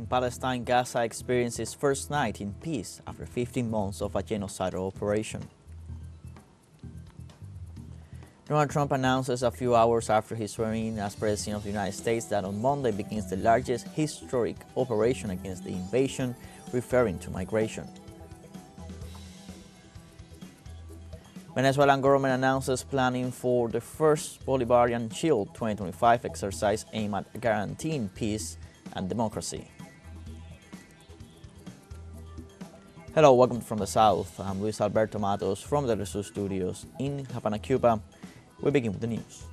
In Palestine, Gaza experienced its first night in peace after 15 months of a genocidal operation. Donald Trump announces a few hours after his swearing-in as President of the United States that on Monday begins the largest historic operation against the invasion, referring to migration. Venezuelan government announces planning for the first Bolivarian Shield 2025 exercise aimed at guaranteeing peace and democracy. Hello, welcome from the South. I'm Luis Alberto Matos from the teleSUR studios in Havana, Cuba. We begin with the news.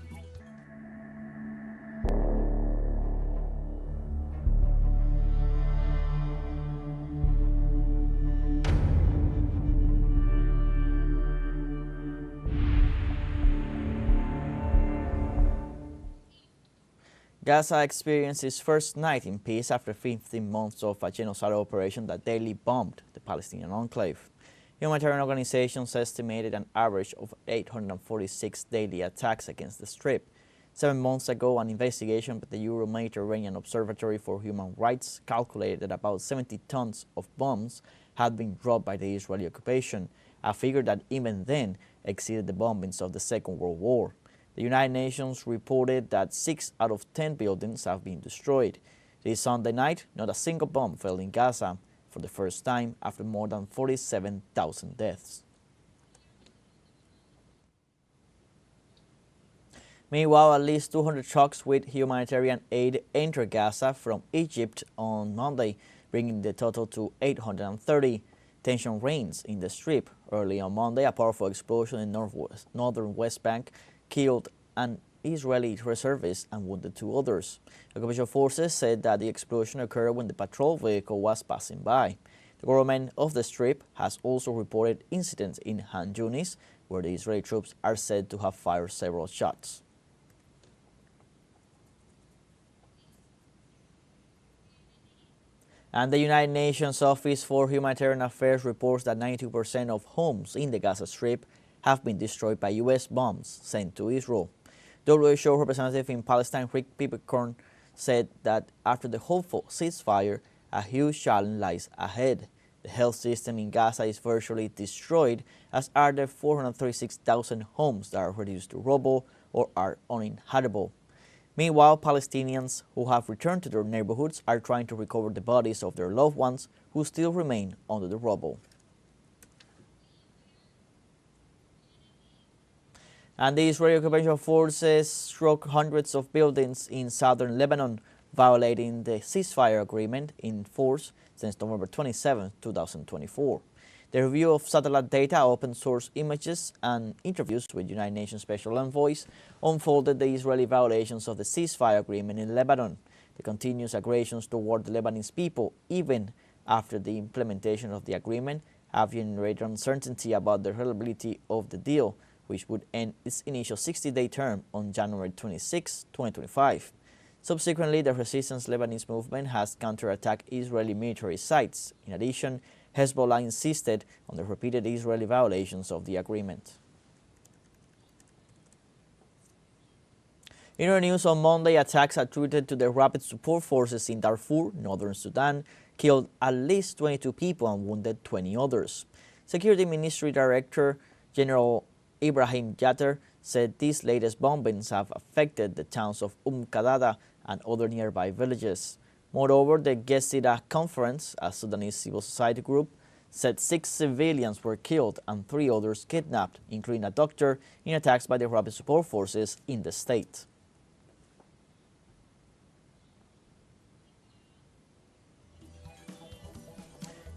Gaza experienced its first night in peace after 15 months of a genocidal operation that daily bombed the Palestinian enclave. Humanitarian organizations estimated an average of 846 daily attacks against the Strip. 7 months ago, an investigation by the Euro-Mediterranean Observatory for Human Rights calculated that about 70 tons of bombs had been dropped by the Israeli occupation, a figure that even then exceeded the bombings of the Second World War. The United Nations reported that 6 out of 10 buildings have been destroyed. This Sunday night, not a single bomb fell in Gaza for the first time after more than 47,000 deaths. Meanwhile, at least 200 trucks with humanitarian aid entered Gaza from Egypt on Monday, bringing the total to 830. Tension reigns in the Strip. Early on Monday, a powerful explosion in northern West Bank killed an Israeli reservist and wounded 2 others. Occupation forces said that the explosion occurred when the patrol vehicle was passing by. The government of the Strip has also reported incidents in Han Yunis, where the Israeli troops are said to have fired several shots. And the United Nations Office for Humanitarian Affairs reports that 92% of homes in the Gaza Strip have been destroyed by U.S. bombs sent to Israel. WHO representative in Palestine, Rick Pipercorn, said that after the hopeful ceasefire, a huge challenge lies ahead. The health system in Gaza is virtually destroyed, as are the 436,000 homes that are reduced to rubble or are uninhabitable. Meanwhile, Palestinians who have returned to their neighborhoods are trying to recover the bodies of their loved ones who still remain under the rubble. And the Israeli occupation forces struck hundreds of buildings in southern Lebanon, violating the ceasefire agreement in force since November 27, 2024. The review of satellite data, open source images, and interviews with United Nations Special Envoys unfolded the Israeli violations of the ceasefire agreement in Lebanon, the continuous aggressions toward the Lebanese people, even after the implementation of the agreement, have generated uncertainty about the reliability of the deal, which would end its initial 60-day term on January 26, 2025. Subsequently, the resistance Lebanese movement has counterattacked Israeli military sites. In addition, Hezbollah insisted on the repeated Israeli violations of the agreement. In other news, on Monday, attacks attributed to the Rapid Support Forces in Darfur, northern Sudan, killed at least 22 people and wounded 20 others. Security Ministry Director General Ibrahim Yatter said these latest bombings have affected the towns of Qadada and other nearby villages. Moreover, the Gezira Conference, a Sudanese civil society group, said 6 civilians were killed and 3 others kidnapped, including a doctor, in attacks by the Rapid Support Forces in the state.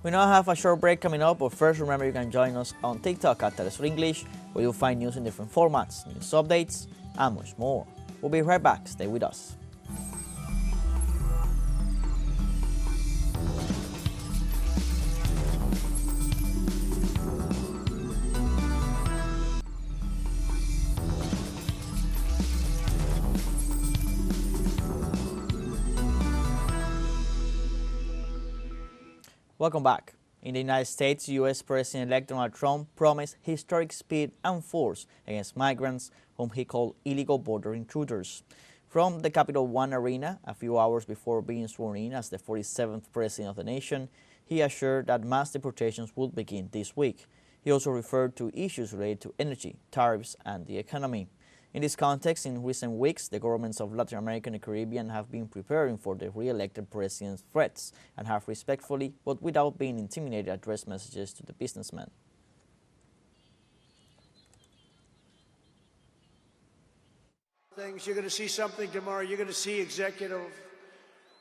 We now have a short break coming up, but first remember you can join us on TikTok at teleSUR English, where you'll find news in different formats, news updates, and much more. We'll be right back. Stay with us. Welcome back. In the United States, U.S. President-elect Donald Trump promised historic speed and force against migrants whom he called illegal border intruders. From the Capital One Arena, a few hours before being sworn in as the 47th president of the nation, he assured that mass deportations would begin this week. He also referred to issues related to energy, tariffs, and the economy. In this context, in recent weeks, the governments of Latin America and the Caribbean have been preparing for the re-elected president's threats and have respectfully, but without being intimidated, addressed messages to the businessman. You're going to see something tomorrow. You're going to see executive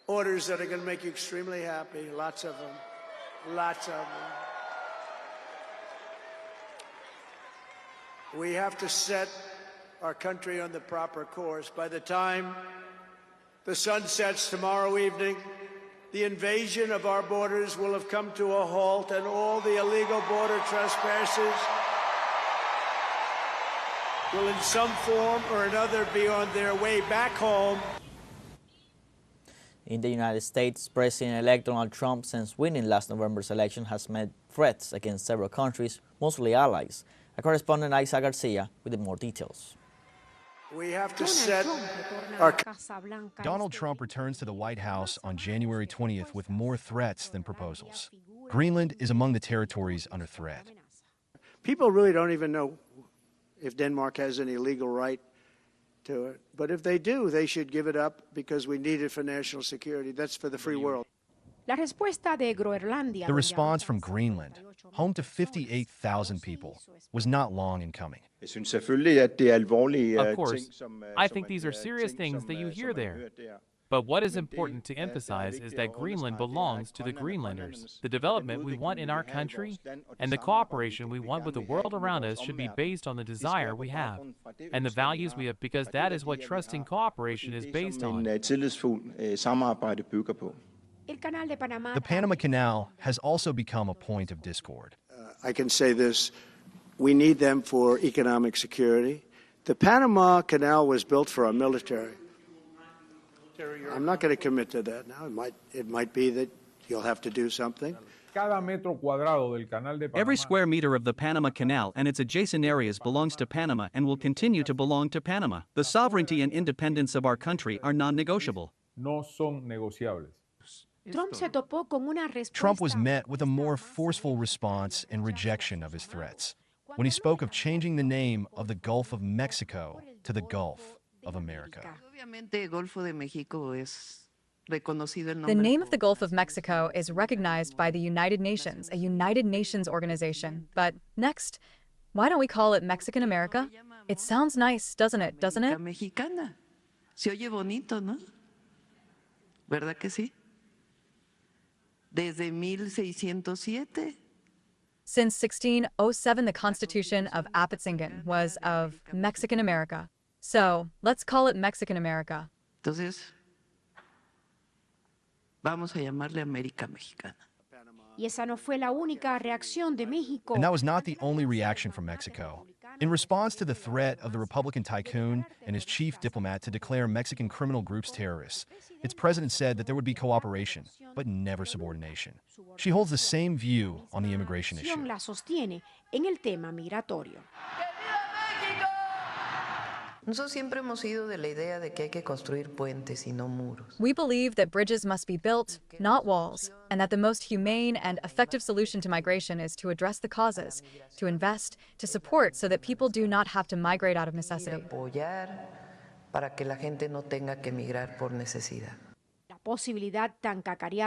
orders that are going to make you extremely happy. Lots of them. Lots of them. We have to set our country on the proper course. By the time the sun sets tomorrow evening, the invasion of our borders will have come to a halt, and all the illegal border trespassers will in some form or another be on their way back home. In the United States, President-elect Donald Trump, since winning last November's election, has met threats against several countries, mostly allies. Our correspondent Isa Garcia with more details. We have to set our... Donald Trump returns to the White House on January 20th with more threats than proposals. Greenland is among the territories under threat. People really don't even know if Denmark has any legal right to it. But if they do, they should give it up because we need it for national security. That's for the free world. The response from Greenland, home to 58,000 people, was not long in coming. Of course, I think these are serious things that you hear there. But what is important to emphasize is that Greenland belongs to the Greenlanders. The development we want in our country and the cooperation we want with the world around us should be based on the desire we have and the values we have, because that is what trusting cooperation is based on. The Panama Canal has also become a point of discord. I can say this, we need them for economic security. The Panama Canal was built for our military. I'm not going to commit to that now. It might be that you'll have to do something. Every square meter of the Panama Canal and its adjacent areas belongs to Panama and will continue to belong to Panama. The sovereignty and independence of our country are non-negotiable. Trump was met with a more forceful response and rejection of his threats when he spoke of changing the name of the Gulf of Mexico to the Gulf of America. The name of the Gulf of Mexico is recognized by the United Nations, a United Nations organization. But next, why don't we call it Mexican America? It sounds nice, doesn't it? Doesn't it? Se oye bonito, ¿no? ¿Verdad que sí? Desde 1607. Since 1607, the Constitution of Apatzingán was of Mexican America. So let's call it Mexican America. Entonces, vamos a llamarle América Mexicana. And that was not the only reaction from Mexico. In response to the threat of the Republican tycoon and his chief diplomat to declare Mexican criminal groups terrorists, its president said that there would be cooperation, but never subordination. She holds the same view on the immigration issue. Nosotros siempre hemos ido de la idea de que hay que construir puentes y no muros. We believe that bridges must be built, not walls, and that the most humane and effective solution to migration is to address the causes, to invest, to support so that people do not have to migrate out of necessity. Apoyar para que la gente no tenga que migrar por necesidad.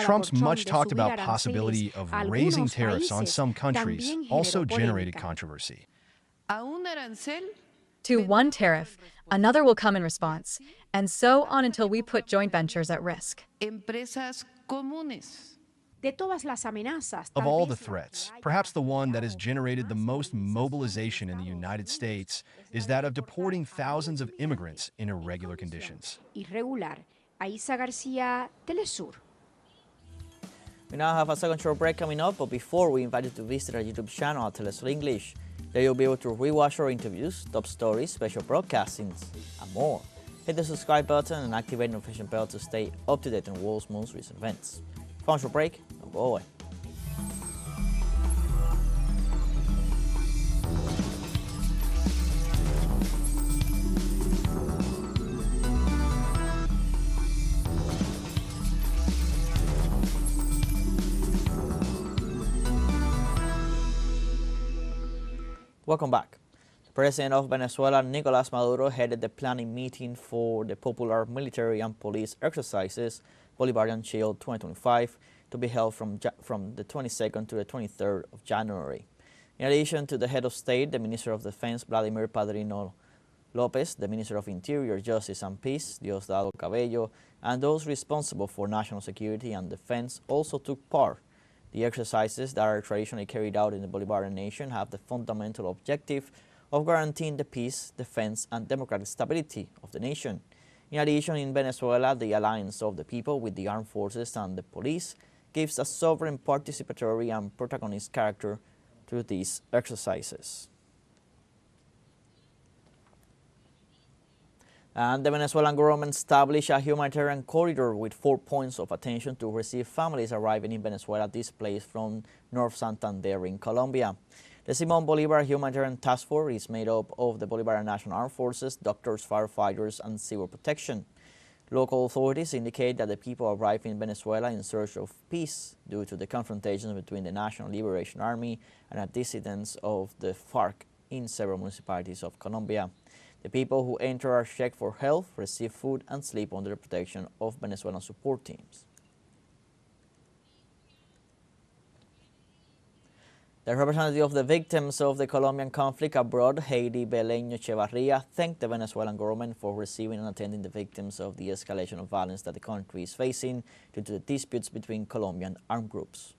Trump's much talked about possibility of raising tariffs on some countries also generated controversy. A un arancel To one tariff, another will come in response, and so on until we put joint ventures at risk. empresas comunes. Of all the threats, perhaps the one that has generated the most mobilization in the United States is that of deporting thousands of immigrants in irregular conditions. Isa Garcia, teleSUR. We now have a second short break coming up, but before we invite you to visit our YouTube channel at teleSUR English. There you'll be able to rewatch our interviews, top stories, special broadcastings, and more. Hit the subscribe button and activate the notification bell to stay up to date on the world's most recent events. Fun short break, don't go away. Welcome back. The President of Venezuela, Nicolás Maduro, headed the planning meeting for the popular military and police exercises Bolivarian Shield 2025 to be held from the 22nd to the 23rd of January. In addition to the head of state, the Minister of Defense, Vladimir Padrino Lopez, the Minister of Interior, Justice and Peace, Diosdado Cabello, and those responsible for national security and defense also took part. The exercises that are traditionally carried out in the Bolivarian nation have the fundamental objective of guaranteeing the peace, defense, and democratic stability of the nation. In addition, in Venezuela, the alliance of the people with the armed forces and the police gives a sovereign, participatory, and protagonist character to these exercises. And the Venezuelan government established a humanitarian corridor with 4 points of attention to receive families arriving in Venezuela displaced from North Santander in Colombia. The Simón Bolívar Humanitarian Task Force is made up of the Bolivarian National Armed Forces, doctors, firefighters, and civil protection. Local authorities indicate that the people arrived in Venezuela in search of peace due to the confrontations between the National Liberation Army and the dissidents of the FARC in several municipalities of Colombia. The people who enter are checked for health, receive food, and sleep under the protection of Venezuelan support teams. The representative of the victims of the Colombian conflict abroad, Heidi Beleño Echevarria, thanked the Venezuelan government for receiving and attending the victims of the escalation of violence that the country is facing due to the disputes between Colombian armed groups.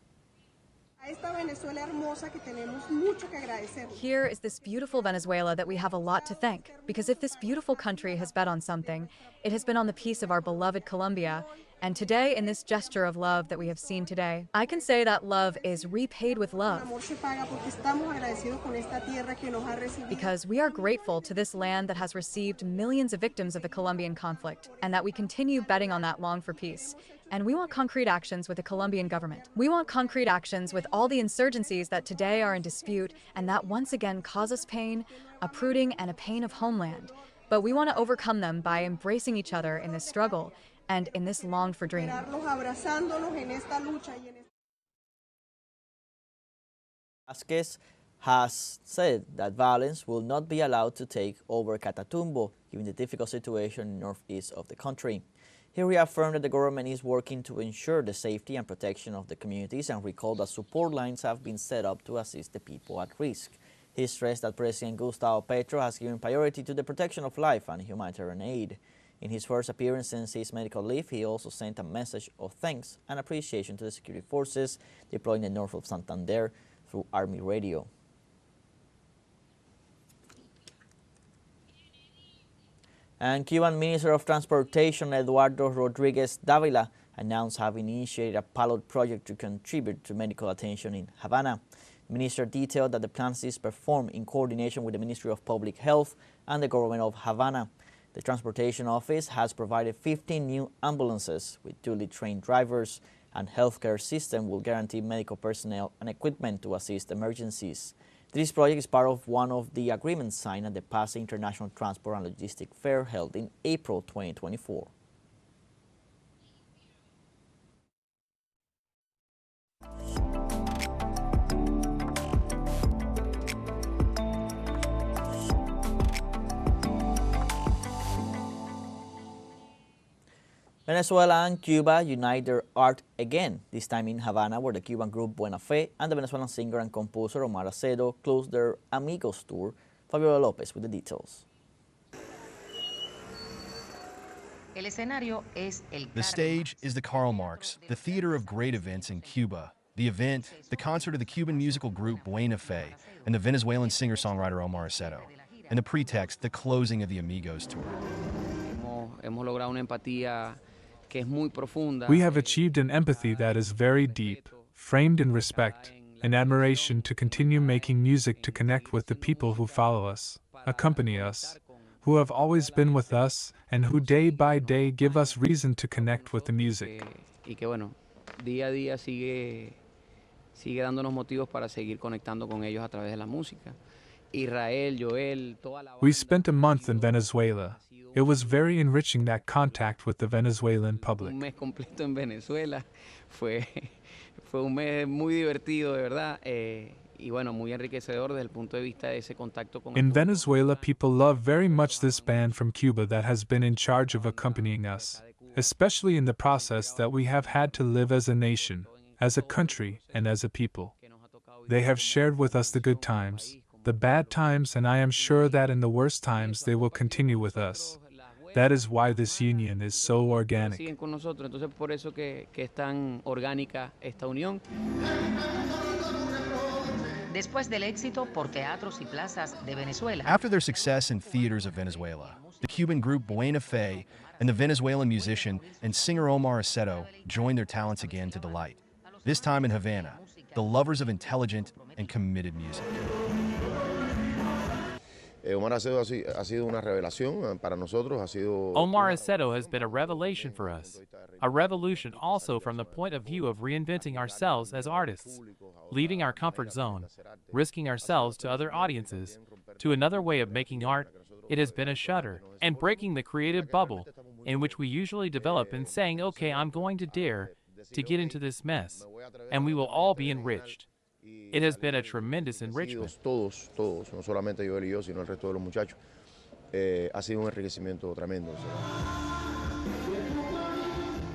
Here is this beautiful Venezuela that we have a lot to thank, because if this beautiful country has bet on something, it has been on the peace of our beloved Colombia. And today, in this gesture of love that we have seen today, I can say that love is repaid with love. Because we are grateful to this land that has received millions of victims of the Colombian conflict, and that we continue betting on that long for peace. And we want concrete actions with the Colombian government. We want concrete actions with all the insurgencies that today are in dispute and that once again cause us pain, uprooting, and a pain of homeland. But we want to overcome them by embracing each other in this struggle and in this longed-for dream. Vázquez has said that violence will not be allowed to take over Catatumbo, given the difficult situation in the northeast of the country. He reaffirmed that the government is working to ensure the safety and protection of the communities and recalled that support lines have been set up to assist the people at risk. He stressed that President Gustavo Petro has given priority to the protection of life and humanitarian aid. In his first appearance since his medical leave, he also sent a message of thanks and appreciation to the security forces deployed in the north of Santander through Army radio. And Cuban Minister of Transportation Eduardo Rodriguez Davila announced having initiated a pilot project to contribute to medical attention in Havana. The minister detailed that the plan is performed in coordination with the Ministry of Public Health and the government of Havana. The Transportation Office has provided 15 new ambulances with duly trained drivers, and healthcare system will guarantee medical personnel and equipment to assist emergencies. This project is part of one of the agreements signed at the PASA International Transport and Logistics Fair held in April 2024. Venezuela and Cuba unite their art again, this time in Havana, where the Cuban group Buena Fe and the Venezuelan singer and composer Omar Acedo closed their Amigos tour. Fabiola Lopez with the details. The stage is the Karl Marx, the theater of great events in Cuba. The event, the concert of the Cuban musical group Buena Fe and the Venezuelan singer-songwriter Omar Acedo. And the pretext, the closing of the Amigos tour. We have achieved an empathy that is very deep, framed in respect and admiration to continue making music to connect with the people who follow us, accompany us, who have always been with us, and who day by day give us reason to connect with the music. Sigue dándonos motivos para seguir conectando con ellos a través de la música. Israel, Joel, toda la... We spent a month in Venezuela. It was very enriching, that contact with the Venezuelan public. Un mes completo en Venezuela. Fue un mes muy divertido, de verdad. y bueno, muy enriquecedor desde el punto de vista de ese contacto con el In público. Venezuela, people love very much this band from Cuba that has been in charge of accompanying us, especially in the process that we have had to live as a nation, as a country, and as a people. They have shared with us the good times, the bad times, and I am sure that in the worst times they will continue with us. That is why this union is so organic. Siguen con nosotros, entonces por eso que es tan orgánica esta unión. Después del éxito por teatros y plazas de Venezuela. After their success in theaters of Venezuela, the Cuban group Buena Fe and the Venezuelan musician and singer Omar Aceto joined their talents again to delight. This time in Havana, the lovers of intelligent and committed music. Omar Aceto ha sido una revelación para nosotros, Omar Aceto has been a revelation for us. A revolution also from the point of view of reinventing ourselves as artists, leaving our comfort zone, risking ourselves to other audiences, to another way of making art. It has been a shudder, and breaking the creative bubble in which we usually develop and saying, okay, I'm going to dare to get into this mess, and we will all be enriched. It has been a tremendous enrichment. Todos, no solamente yo y yo, sino el resto de los muchachos. Ha sido un enriquecimiento tremendo.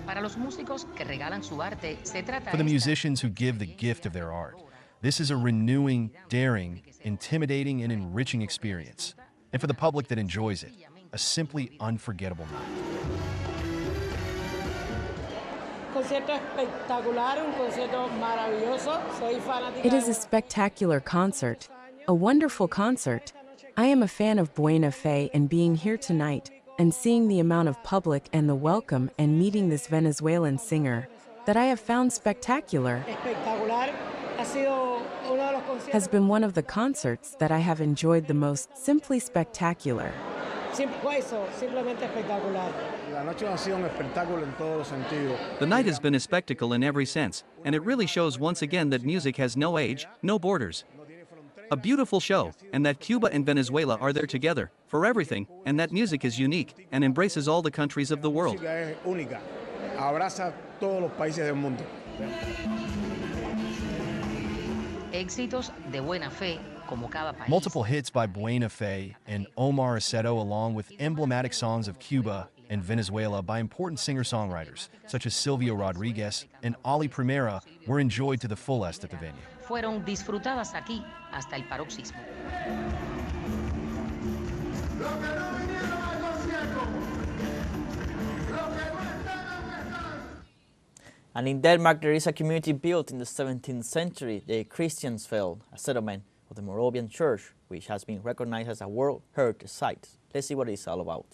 Para los músicos que regalan su arte, se trata For the musicians who give the gift of their art, this is a renewing, daring, intimidating, and enriching experience. And for the public that enjoys it, a simply unforgettable night. It is a spectacular concert, a wonderful concert. I am a fan of Buena Fe, and being here tonight and seeing the amount of public and the welcome and meeting this Venezuelan singer that I have found spectacular has been one of the concerts that I have enjoyed the most. Simply spectacular. The night has been a spectacle in every sense, and it really shows once again that music has no age, no borders. A beautiful show, and that Cuba and Venezuela are there together, for everything, and that music is unique, and embraces all the countries of the world. Éxitos de Buena Fe, como cada país. Multiple hits by Buena Fe and Omar Aceto, along with emblematic songs of Cuba and Venezuela by important singer-songwriters such as Silvio Rodriguez and Ali Primera, were enjoyed to the fullest at the venue. Fueron disfrutadas aquí hasta el paroxismo. And in Denmark, there is a community built in the 17th century, the Christiansfeld, a settlement of the Moravian Church, which has been recognized as a World Heritage Site. Let's see what it's all about.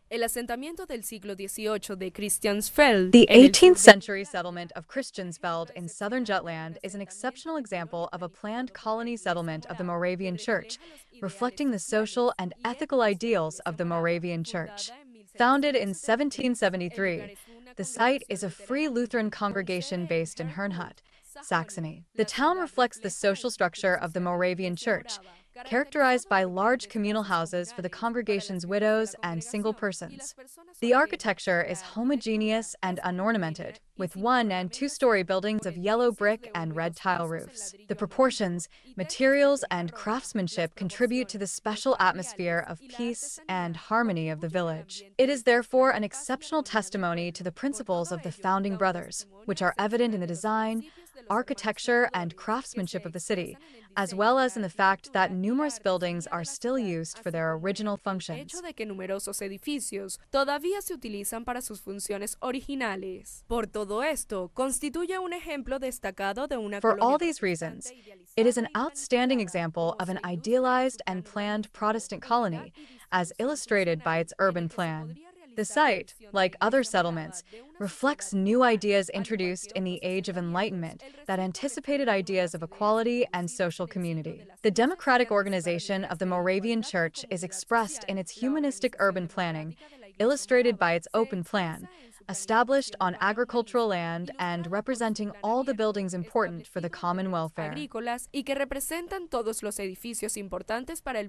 El asentamiento del siglo XVIII de Christiansfeld. The 18th century settlement of Christiansfeld in southern Jutland is an exceptional example of a planned colony settlement of the Moravian Church, reflecting the social and ethical ideals of the Moravian Church. Founded in 1773, the site is a free Lutheran congregation based in Herrnhut, Saxony. The town reflects the social structure of the Moravian Church, characterized by large communal houses for the congregation's widows and single persons. The architecture is homogeneous and unornamented, with 1- and 2-story buildings of yellow brick and red tile roofs. The proportions, materials, and craftsmanship contribute to the special atmosphere of peace and harmony of the village. It is therefore an exceptional testimony to the principles of the Founding Brothers, which are evident in the design, architecture, and craftsmanship of the city, as well as in the fact that numerous buildings are still used for their original functions. El hecho de que numerosos edificios todavía se utilizan para sus funciones originales. Por todo esto, constituye un ejemplo destacado de una For all these reasons, it is an outstanding example of an idealized and planned Protestant colony, as illustrated by its urban plan. The site, like other settlements, reflects new ideas introduced in the Age of Enlightenment that anticipated ideas of equality and social community. The democratic organization of the Moravian Church is expressed in its humanistic urban planning, illustrated by its open plan, established on agricultural land and representing all the buildings important for the common welfare.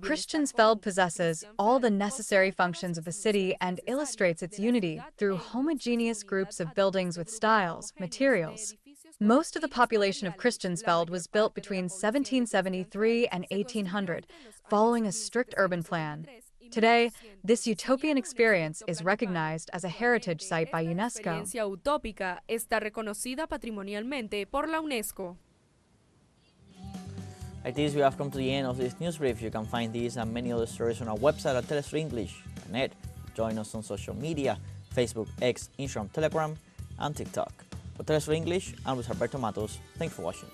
Christiansfeld possesses all the necessary functions of the city and illustrates its unity through homogeneous groups of buildings with styles, materials, Most of the population of Christiansfeld was built between 1773 and 1800, following a strict urban plan. Today, this utopian experience is recognized as a heritage site by UNESCO. Esta experiencia utópica está reconocida patrimonialmente por la UNESCO. Like this, we have come to the end of this news brief. You can find these and many other stories on our website at telesurenglish.net. Join us on social media, Facebook, X, Instagram, Telegram, and TikTok. For TeleSUR English, I'm Luis Alberto Matos. Thanks for watching.